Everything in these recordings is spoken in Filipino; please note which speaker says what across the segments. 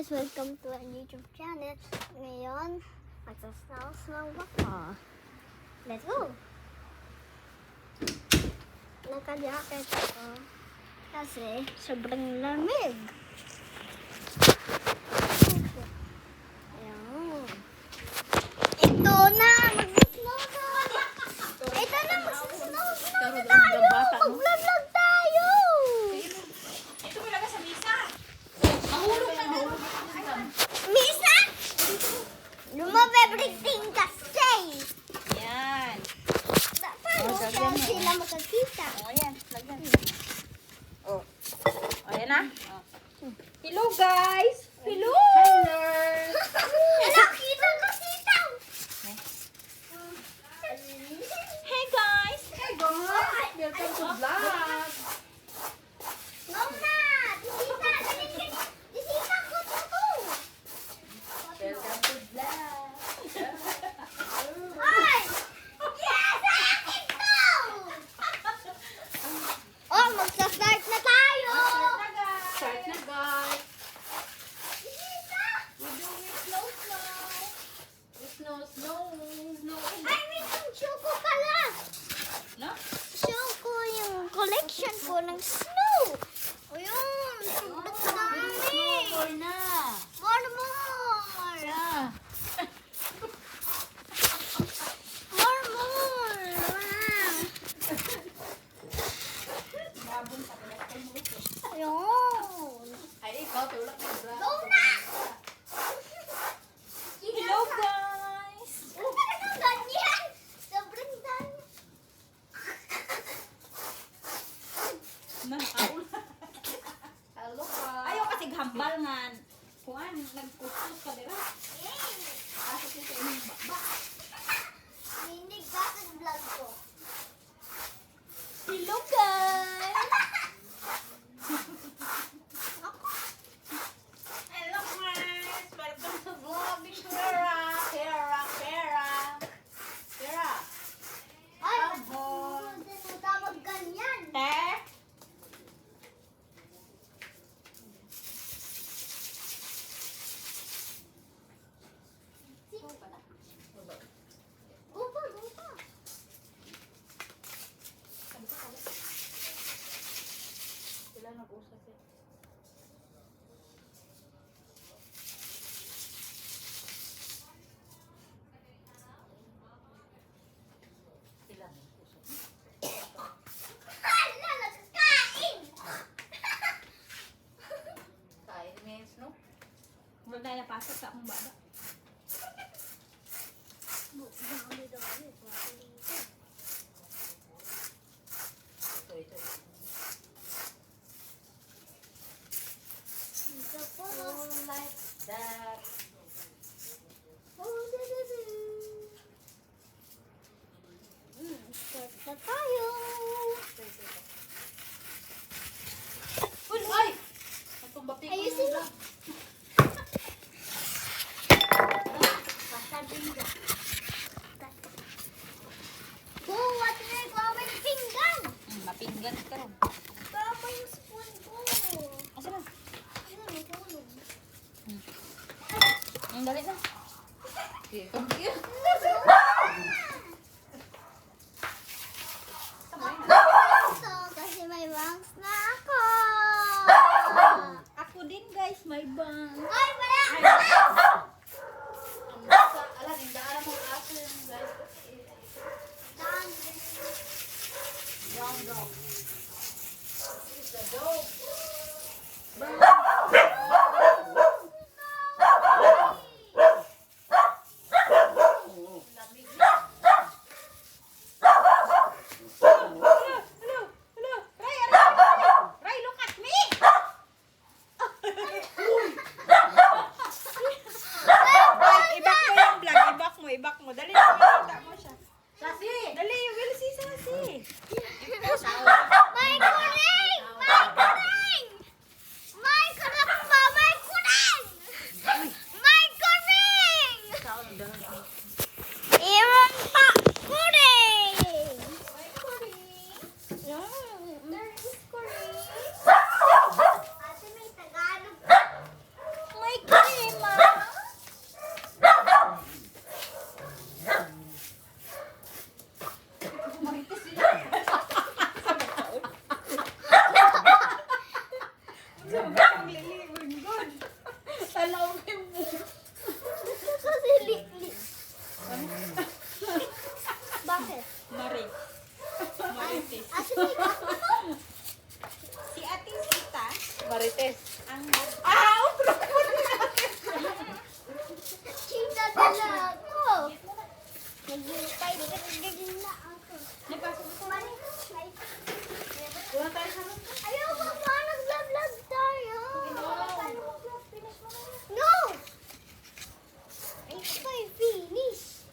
Speaker 1: guys! Welcome to our YouTube channel. Ngayon, magsasnaws lang ako. Let's go! Naka-jacket ako kasi sobrang lamig. Ayan. Ito na! Magsasnaws na! Ito na! Magsasnaws na tayo! Mag-vlog tayo!
Speaker 2: Ito mo lang sa misa.
Speaker 3: Mahulog na din.
Speaker 1: Misa! Lumab everything kasi!
Speaker 2: Yan.
Speaker 1: Paano saan sila makakita?
Speaker 2: O, yan. Lagyan. O. O, yan na. Hello, guys. Hello. Hello.
Speaker 1: Hello, kita kasita!
Speaker 2: Hey, guys.
Speaker 3: Hey guys! Welcome to vlog!
Speaker 1: Mama! Bisita! Bisita ko to!
Speaker 3: Welcome to vlog!
Speaker 1: Ay! Yes! Akin to! Oh, magsa-start na tayo!
Speaker 3: Start na guys!
Speaker 1: Bisita!
Speaker 3: We do it slow slow! Snow, snow, snow!
Speaker 1: Ay, may choco pala!
Speaker 2: No?
Speaker 1: Choco yung collection ko ng snow! Ayun! Sobrang dami!
Speaker 3: More na!
Speaker 1: More! More!
Speaker 3: Yeah!
Speaker 1: More! Wow! Ayun!
Speaker 3: Ay, ikaw, tulak na vlog!
Speaker 1: Go na!
Speaker 2: Hello, guys.
Speaker 1: Ano ganyan? Sobrang dami.
Speaker 2: Na, aul.
Speaker 3: Hello guys!
Speaker 2: Ayaw kasi hambal nga. Kuan, nagkuskus ka dira. Kasi sa inyong baba.
Speaker 1: Ninig ka sa vlog ko.
Speaker 2: Hello, guys. Hello, guys. Welcome to vlog ni Kera. Kera.
Speaker 1: Ay!
Speaker 2: Abo.
Speaker 1: Hindi mo tawag ganyan.
Speaker 2: Te.
Speaker 1: Gupa, gupa.
Speaker 2: Sila nag-usap eh. Sila nag-usap.
Speaker 1: Hala, nagkakain!
Speaker 3: Kain means, no?
Speaker 2: Wala tayo napasok sa akong baba.
Speaker 1: Dami.
Speaker 3: Ito.
Speaker 1: Ito po.
Speaker 3: Oh, like that!
Speaker 1: Oh, da-da-da. Start na tayo.
Speaker 3: Ay! Itong batik ko
Speaker 1: Ayusin
Speaker 3: yung
Speaker 1: mo.
Speaker 3: vlog.
Speaker 1: Pasabihin ka. Go, water, kuha mo yung pinggan.
Speaker 2: Mapinggan ka rin.
Speaker 1: Kuha mo yung spoon ko.
Speaker 2: Asa na?
Speaker 1: Ano, natulog.
Speaker 2: Ang dali na.
Speaker 3: Thank you!
Speaker 1: So, kasi may bangs na ako.
Speaker 2: Ako din, guys. May bang.
Speaker 1: Ay, wala!
Speaker 3: Alam, hindi alam mo aso yung guys. Brown dog. This is the dog. Lamig na.
Speaker 2: Hello. Ray, look at me. Tanaw ko yung
Speaker 1: Kasi Bakit?
Speaker 2: Marit. Marites.
Speaker 1: Ate Tita.
Speaker 2: Si Ate Sita,
Speaker 3: Marites.
Speaker 2: ang
Speaker 1: Tita talaga ako. Naghihintay. Di ka nagiging na ako.
Speaker 2: Napasok ko.
Speaker 3: Kuha tayo sa room.
Speaker 1: Ayaw pa pa. Nag-vlog tayo.
Speaker 2: Finish mo na yun.
Speaker 1: No! It's my finish.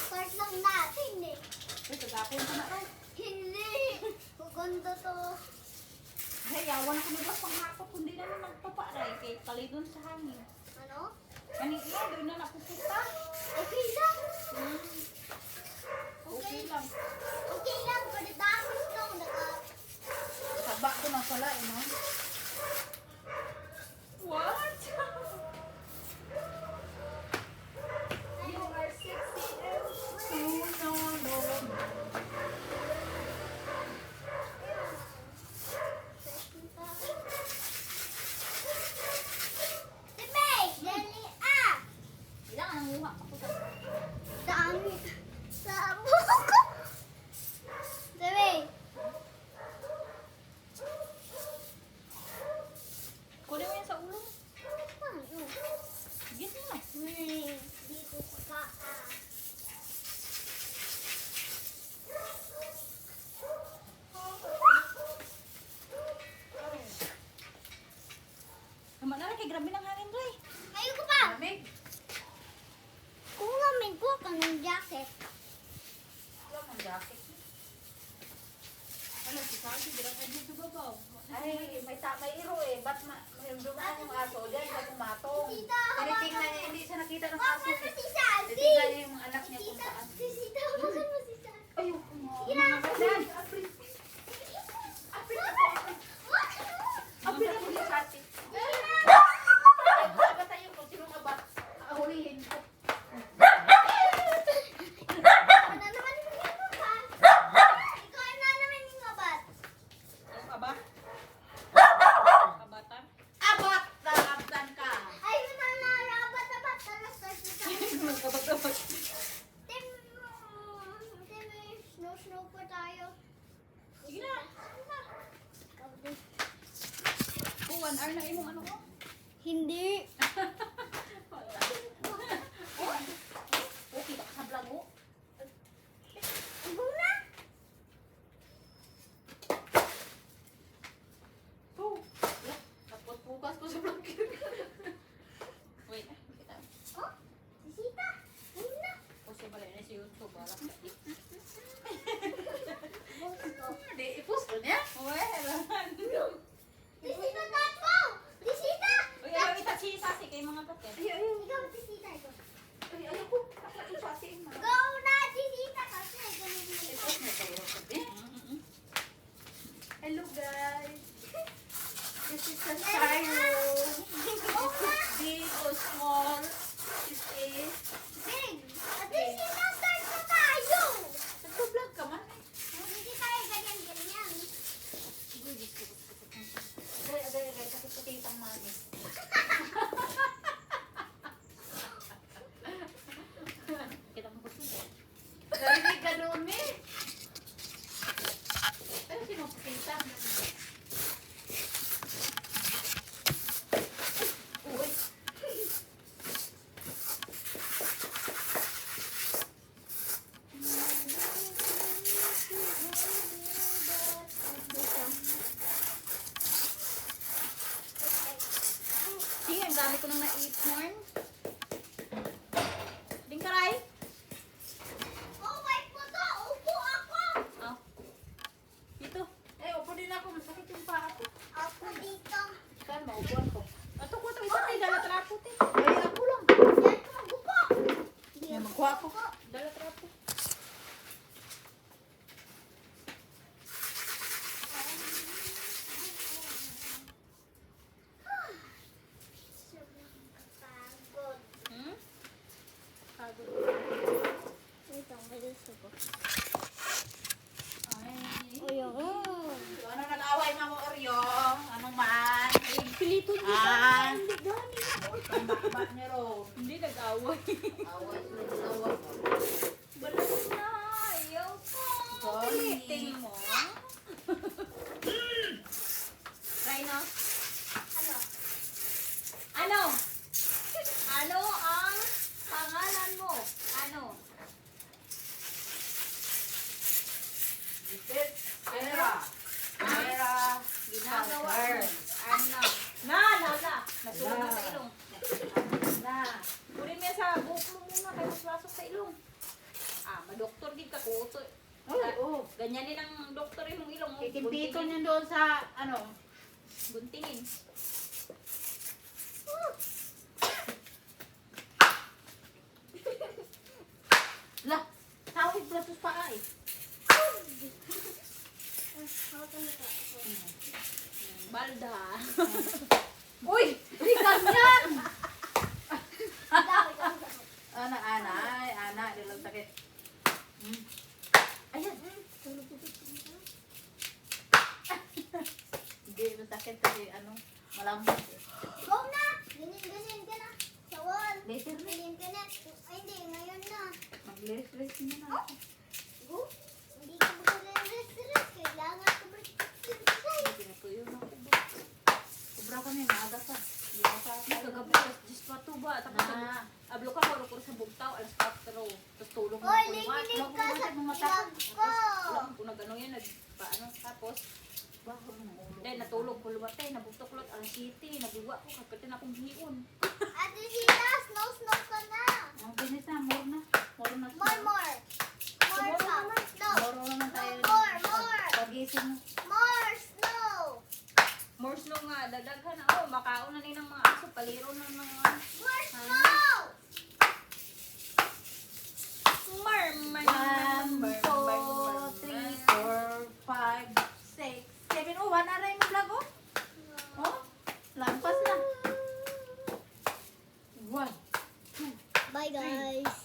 Speaker 1: Start lang natin eh.
Speaker 2: Ay, kagapon ko na ay.
Speaker 1: Hindi. Maganda to.
Speaker 2: Ay, yawan ako nila panghakot. Kundi naman nagpaparay. Kay kalidon sa hangin.
Speaker 1: Ano?
Speaker 2: Kanina, doon na napupunta.
Speaker 1: Okay lang.
Speaker 2: Okay lang.
Speaker 1: Okay lang. Pagkatapos nung
Speaker 2: Saba ko na pala, eh, no? What? You are sexy and true. No, no.
Speaker 1: Timay! Dali ah!
Speaker 2: Ilang ang muha ako sa...
Speaker 1: Dami. Sa buko. Timay!
Speaker 2: Kunin mo yan sa ulo.
Speaker 1: Ano?
Speaker 2: Sige na.
Speaker 1: Hindi ko kaka.
Speaker 2: Tama na lang, kay grabe ng hangin, Ray.
Speaker 1: Ayoko pa!
Speaker 2: Lamig.
Speaker 1: Kung namin ko ka ng jacket.
Speaker 2: Wala mong jacket. Wala, si Santi, dirang ka dito babaw. Ay, may iro eh. Ba't may dumaan yung aso? Diyan, sa tumatong.
Speaker 1: Tita,
Speaker 2: Tinitingnan niya, hindi siya nakita ng
Speaker 1: hawakan
Speaker 2: aso.
Speaker 1: mo si Sandy!
Speaker 2: Tinitingnan niya yung anak niya kung
Speaker 1: Tita,
Speaker 2: saan.
Speaker 1: tita, hawakan mo si Sandy.
Speaker 2: Ayoko mo.
Speaker 1: Sige na,
Speaker 2: Ayan, apri. Apri na po yung sati. Ay, ba tayo kung sino ka ba? Ahulihin ko.
Speaker 1: Ano naman yung hingabat? Ikaw na naman yung hingabat.
Speaker 2: Yung aba? Abatan?
Speaker 3: Abot na abdan ka.
Speaker 1: Ay, rabat. Tara, start na tayo.
Speaker 2: Abag-abag.
Speaker 1: Tim, snow pa tayo.
Speaker 2: Sige na.
Speaker 1: Ikaw din.
Speaker 2: Oh, 1 hour na imong ano ko?
Speaker 1: Hindi.
Speaker 2: Wala. Okay, baka sa vlog mo.
Speaker 1: Ikaw na.
Speaker 2: Oh, wala. Tapos bukas ko sa vlog. Wait, kita.
Speaker 1: Oh, si Sita. Ayun na.
Speaker 2: Kasi balik na si YouTube. Wala ka.
Speaker 1: Boss ko.
Speaker 2: Hindi, i-post ko niya. Well.
Speaker 1: Si Sita, touch mo. Si Sita.
Speaker 2: Uy, ayaw itachi sasi kay mga kapit.
Speaker 1: Ikaw, si Sita. Ito.
Speaker 2: Uy, ayaw ko. Ako i-sasi mga.
Speaker 1: Go na, si Sita. Kasi ganun mo.
Speaker 2: I-post mo kayo kapit. Hello guys. This is a styro. Big or small. This is...
Speaker 1: Big. At least sinasart na tayo.
Speaker 2: Nag-vlog ka man.
Speaker 1: Hindi tayo ganyan.
Speaker 2: Uy, gusto. Agay. Sakit-sakit ang mami. Kita mo gusto.
Speaker 3: Narinig ka doon eh.
Speaker 2: Pero sino kita? Uy. Sige, ang dami ko nang na-eat corn. Dingkaray?
Speaker 1: Oh, wait po to. Upo ako.
Speaker 2: Oh. Dito.
Speaker 3: Eh, upo din ako. Masakit yung paa ko.
Speaker 1: Ako dito.
Speaker 3: Saan maupuan ko?
Speaker 2: Ato ko ito isa tayo dala trapo te.
Speaker 3: Ay, ako lang.
Speaker 1: Yan ka mag-upo.
Speaker 3: May magkuha ko.
Speaker 2: Dala trapo.
Speaker 1: Sobrang kapagod.
Speaker 3: niya ron.
Speaker 2: Hindi nag-away.
Speaker 3: Away sila dalawa.
Speaker 2: Balas na. Ayaw ko.
Speaker 3: Sorry.
Speaker 2: Pilitin mo. Rhino?
Speaker 1: Ano?
Speaker 2: Ano? Ano ang pangalan mo? Ano?
Speaker 3: Repeat. Pera. Pera.
Speaker 2: Ginagawa mo.
Speaker 3: Burn.
Speaker 2: Ano? Na! Nasunog na sa ilong. Na. Kunin mo yan sa buhok mo muna kaya maslasok sa ilong. Madoktor din ka kuto.
Speaker 3: Oo.
Speaker 2: Ganyanin ang doktor yung ilong mo.
Speaker 3: Kikimpito niya doon sa, ano,
Speaker 2: Guntingin.
Speaker 3: la, tawid ba ito pa ay?
Speaker 2: Balda.
Speaker 3: Uy! Di ganyan! Ana, di lang sakit. Ayan. Hindi masakit kasi ano, malambot eh.
Speaker 1: Go na! Ganyan ka na. Sa wall.
Speaker 3: Later na.
Speaker 1: Ganyan ka na. Ay, hindi. Ngayon na.
Speaker 3: Mag-rest na na.
Speaker 1: Go. Hindi ka magre-rest. Kailangan ka mag-exercise.
Speaker 2: Pinatuyo na ako ba?
Speaker 3: Sobra ka na, maaga pa. Hindi ka pa
Speaker 2: Kagabi, alas 10 pa to ba? Tapos
Speaker 3: Na.
Speaker 2: ablo ka, wala ko sa bugtaw, alas 4. Tapos tulog mo
Speaker 1: Hoy,
Speaker 2: ako.
Speaker 1: ligilig ka sa
Speaker 3: Mata.
Speaker 1: vlog ko.
Speaker 2: Wala ko nag-ano yan, nagpaano. Tapos,
Speaker 3: Baho ng ulo.
Speaker 2: dahil natulog ko lumatay, nabugtoklot, alas 7, nabiwa ko, kapitin akong hiyon.
Speaker 1: Ate Sita, snow ka na.
Speaker 3: Ang binis na, more na. More na.
Speaker 1: More. More pa. Snow.
Speaker 3: More naman tayo.
Speaker 1: More.
Speaker 3: Pagising mo.
Speaker 1: More snow.
Speaker 2: More snow nga, dadaghan na. Oh, makaon na rin ng mga aso, paliro na ng mga...
Speaker 1: More snow.
Speaker 2: Merman.
Speaker 3: 1, 2, 3, 4, 5, 6, 7. Oh, 1 na rin mo vlog, oh. Oh, lampas na. 1.
Speaker 1: Bye guys.